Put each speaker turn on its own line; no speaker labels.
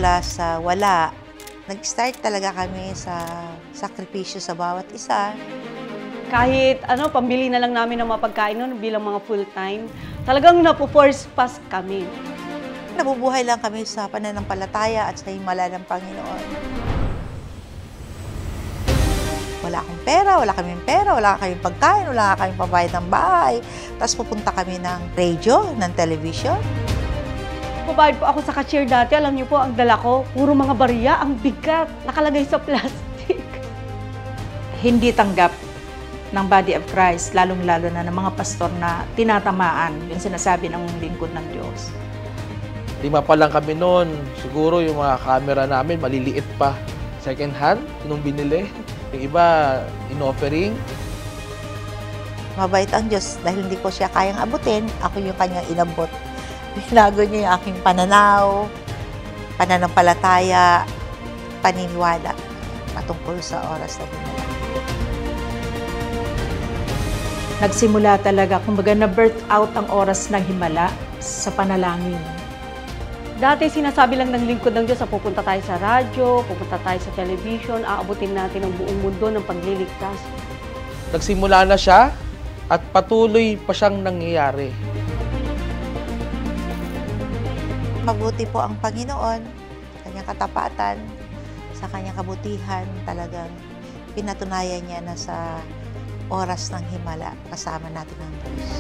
mula sa wala, nag-start talaga kami sa sakripisyo sa bawat isa.
Kahit pambili na lang namin ng mga pagkain noon bilang mga full-time, talagang napo-force pass kami.
Nabubuhay lang kami sa pananampalataya at sa himala ng Panginoon. Wala akong pera, wala kaming pagkain, wala kaming pabayad ng bahay. Tapos pupunta kami ng radio, ng television.
Pubayad po ako sa cashier dati, alam niyo po, ang dala ko, puro mga barya, ang bigat, nakalagay sa plastic.
Hindi tanggap ng Body of Christ, lalong-lalo na ng mga pastor na tinatamaan yung sinasabi ng lingkod ng Diyos.
5 pa lang kami noon. Siguro yung mga camera namin maliliit pa. Second hand, nung binili. Yung iba, in-offering.
Mabait ang Diyos dahil hindi ko siya kayang abutin, ako yung kanyang inabot. Binago niya yung aking pananaw, pananampalataya, paniniwala patungkol sa oras na himala.
Nagsimula talaga, kumbaga na-birth out ang oras ng himala sa panalangin.
Dati sinasabi lang ng lingkod ng Diyos na pupunta tayo sa radyo, pupunta tayo sa television, aabutin natin ang buong mundo ng pagliligtas.
Nagsimula na siya at patuloy pa siyang nangyayari.
Mabuti po ang Panginoon, kanyang katapatan, sa kanyang kabutihan, talagang pinatunayan niya na sa oras ng himala kasama natin ang Diyos.